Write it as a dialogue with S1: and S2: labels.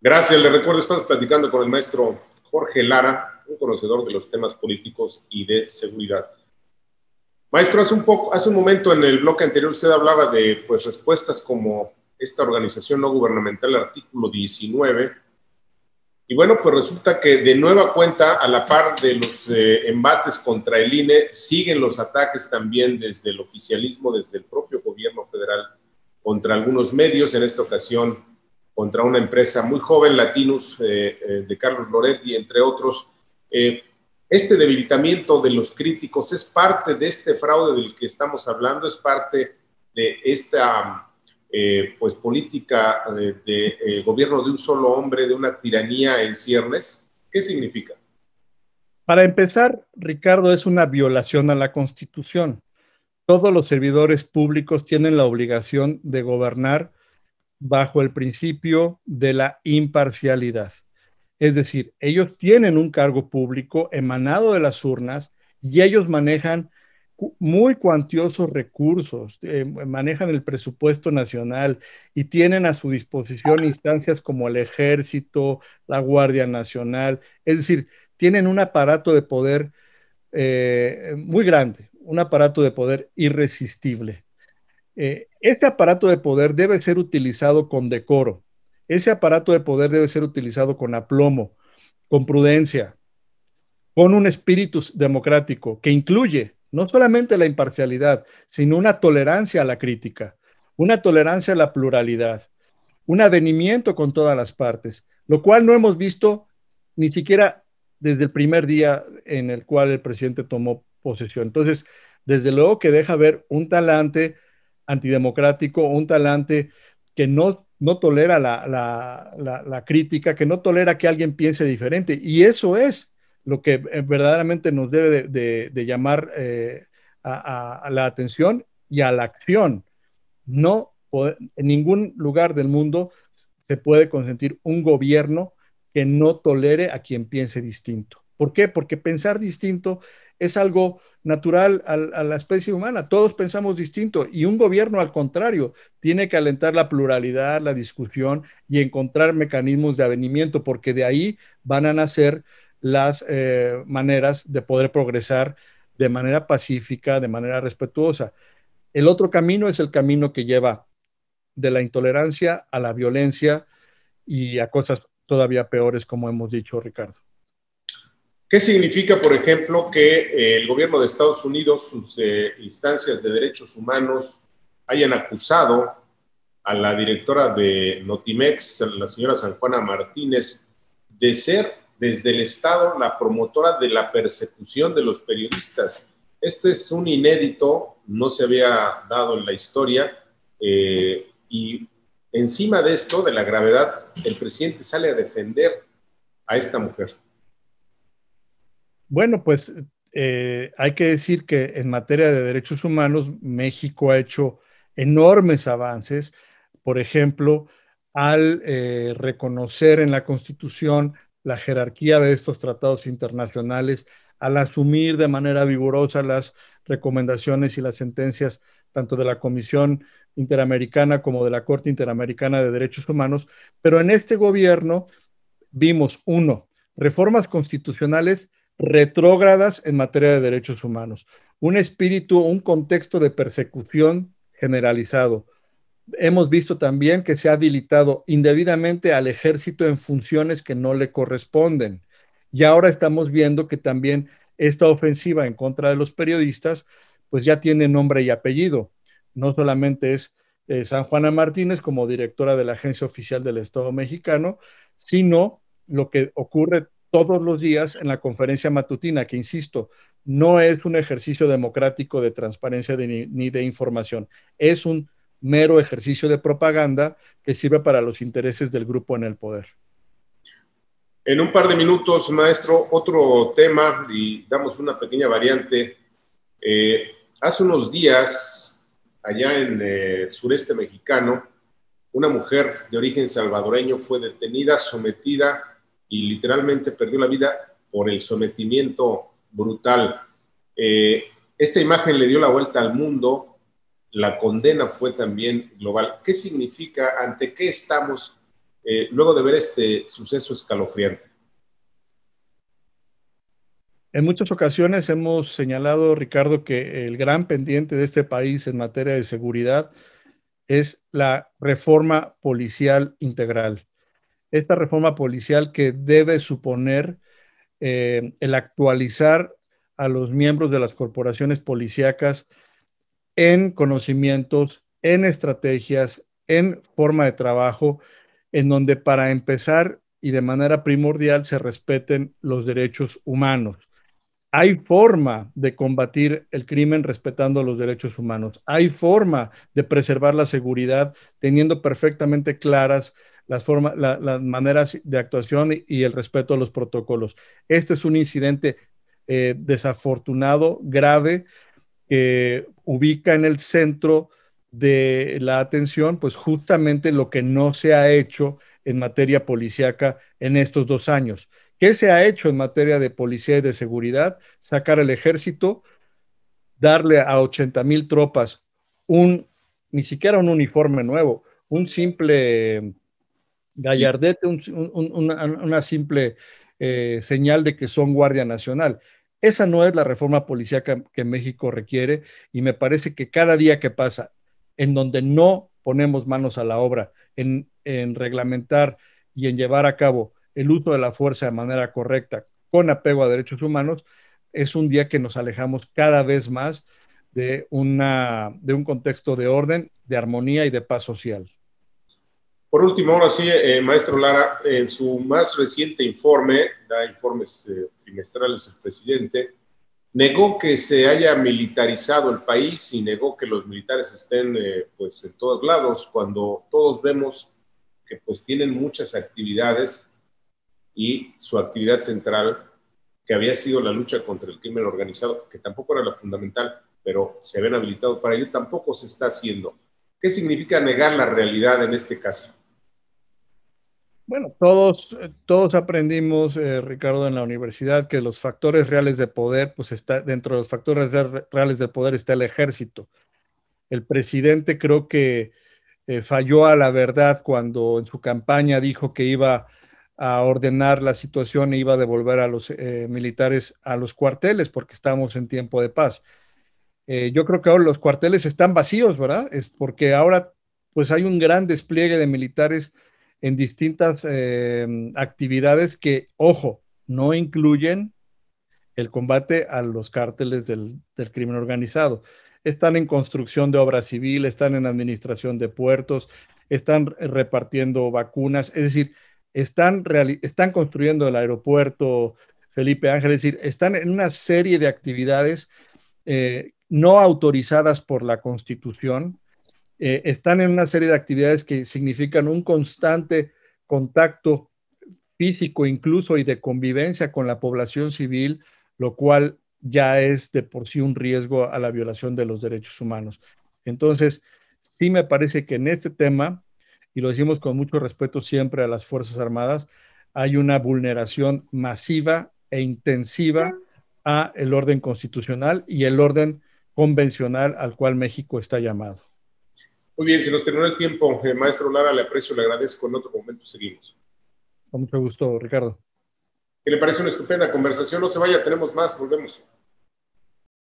S1: Gracias, le recuerdo, estamos platicando con el maestro Jorge Lara, un conocedor de los temas políticos y de seguridad. Maestro, hace un momento en el bloque anterior usted hablaba de respuestas como esta organización no gubernamental, artículo 19, y bueno, pues resulta que de nueva cuenta, a la par de los embates contra el INE, siguen los ataques también desde el oficialismo, desde el propio gobierno federal, contra algunos medios, en esta ocasión contra una empresa muy joven, Latinus, de Carlos Loretti, entre otros. Este debilitamiento de los críticos es parte de este fraude del que estamos hablando, es parte de esta política de gobierno de un solo hombre, de una tiranía en ciernes. ¿Qué significa?
S2: Para empezar, Ricardo, es una violación a la Constitución. Todos los servidores públicos tienen la obligación de gobernar bajo el principio de la imparcialidad. Es decir, ellos tienen un cargo público emanado de las urnas y ellos manejan muy cuantiosos recursos, manejan el presupuesto nacional y tienen a su disposición instancias como el Ejército, la Guardia Nacional, es decir, tienen un aparato de poder muy grande, un aparato de poder irresistible. Este aparato de poder debe ser utilizado con decoro, ese aparato de poder debe ser utilizado con aplomo, con prudencia, con un espíritu democrático que incluye no solamente la imparcialidad, sino una tolerancia a la crítica, una tolerancia a la pluralidad, un avenimiento con todas las partes, lo cual no hemos visto ni siquiera desde el primer día en el cual el presidente tomó posesión. Entonces, desde luego que deja ver un talante antidemocrático, un talante que no tolera la crítica, que no tolera que alguien piense diferente. Y eso es lo que verdaderamente nos debe de llamar a la atención y a la acción. No, en ningún lugar del mundo se puede consentir un gobierno que no tolere a quien piense distinto. ¿Por qué? Porque pensar distinto es algo natural a la especie humana. Todos pensamos distinto y un gobierno, al contrario, tiene que alentar la pluralidad, la discusión y encontrar mecanismos de avenimiento, porque de ahí van a nacer las maneras de poder progresar de manera pacífica, de manera respetuosa. El otro camino es el camino que lleva de la intolerancia a la violencia y a cosas todavía peores, como hemos dicho, Ricardo.
S1: ¿Qué significa, por ejemplo, que el gobierno de Estados Unidos, sus instancias de derechos humanos, hayan acusado a la directora de Notimex, la señora San Juana Martínez, de ser desde el Estado la promotora de la persecución de los periodistas? Este es un inédito, no se había dado en la historia, y encima de esto, de la gravedad, el presidente sale a defender a esta mujer.
S2: Bueno, pues hay que decir que en materia de derechos humanos, México ha hecho enormes avances, por ejemplo, al reconocer en la Constitución la jerarquía de estos tratados internacionales, al asumir de manera vigorosa las recomendaciones y las sentencias tanto de la Comisión Interamericana como de la Corte Interamericana de Derechos Humanos, pero en este gobierno vimos, uno, reformas constitucionales retrógradas en materia de derechos humanos, un espíritu, un contexto de persecución generalizado. Hemos visto también que se ha habilitado indebidamente al ejército en funciones que no le corresponden. Y ahora estamos viendo que también esta ofensiva en contra de los periodistas, pues ya tiene nombre y apellido. No solamente es San Juana Martínez como directora de la Agencia Oficial del Estado Mexicano, sino lo que ocurre todos los días en la conferencia matutina, que insisto, no es un ejercicio democrático de transparencia ni de información, es un mero ejercicio de propaganda que sirve para los intereses del grupo en el poder.
S1: En un par de minutos, maestro, otro tema y damos una pequeña variante. Hace unos días, allá en el sureste mexicano, una mujer de origen salvadoreño fue detenida, sometida y literalmente perdió la vida por el sometimiento brutal. Esta imagen le dio la vuelta al mundo, la condena fue también global. ¿Qué significa, ante qué estamos luego de ver este suceso escalofriante?
S2: En muchas ocasiones hemos señalado, Ricardo, que el gran pendiente de este país en materia de seguridad es la reforma policial integral. Esta reforma policial que debe suponer el actualizar a los miembros de las corporaciones policíacas en conocimientos, en estrategias, en forma de trabajo, en donde para empezar y de manera primordial se respeten los derechos humanos. Hay forma de combatir el crimen respetando los derechos humanos. Hay forma de preservar la seguridad teniendo perfectamente claras las maneras de actuación y el respeto a los protocolos. Este es un incidente desafortunado, grave, que ubica en el centro de la atención, pues justamente lo que no se ha hecho en materia policíaca en estos 2 años. ¿Qué se ha hecho en materia de policía y de seguridad? Sacar el ejército, darle a 80,000 tropas ni siquiera un uniforme nuevo, un simple gallardete, una simple señal de que son Guardia Nacional. Esa no es la reforma policíaca que México requiere y me parece que cada día que pasa en donde no ponemos manos a la obra en reglamentar y en llevar a cabo el uso de la fuerza de manera correcta con apego a derechos humanos, es un día que nos alejamos cada vez más de un contexto de orden, de armonía y de paz social.
S1: Por último, ahora sí, maestro Lara, en su más reciente informe, da informes trimestrales el presidente, negó que se haya militarizado el país y negó que los militares estén pues en todos lados, cuando todos vemos que pues tienen muchas actividades y su actividad central, que había sido la lucha contra el crimen organizado, que tampoco era la fundamental, pero se habían habilitado para ello, tampoco se está haciendo. ¿Qué significa negar la realidad en este caso?
S2: Bueno, todos aprendimos, Ricardo, en la universidad que los factores reales de poder, pues está dentro de los factores reales de poder está el ejército. El presidente creo que falló a la verdad cuando en su campaña dijo que iba a ordenar la situación e iba a devolver a los militares a los cuarteles porque estamos en tiempo de paz. Yo creo que ahora los cuarteles están vacíos, ¿verdad? Es porque ahora pues hay un gran despliegue de militares en distintas actividades que, ojo, no incluyen el combate a los cárteles del crimen organizado. Están en construcción de obra civil, están en administración de puertos, están repartiendo vacunas, es decir, están construyendo el aeropuerto Felipe Ángel, es decir, están en una serie de actividades no autorizadas por la Constitución, están en una serie de actividades que significan un constante contacto físico incluso y de convivencia con la población civil, lo cual ya es de por sí un riesgo a la violación de los derechos humanos. Entonces, sí me parece que en este tema, y lo decimos con mucho respeto siempre a las Fuerzas Armadas, hay una vulneración masiva e intensiva a el orden constitucional y el orden convencional al cual México está llamado.
S1: Muy bien, se nos terminó el tiempo. Maestro Lara, le aprecio, le agradezco. En otro momento seguimos.
S2: Con mucho gusto, Ricardo.
S1: ¿Qué le parece una estupenda conversación? No se vaya, tenemos más, volvemos.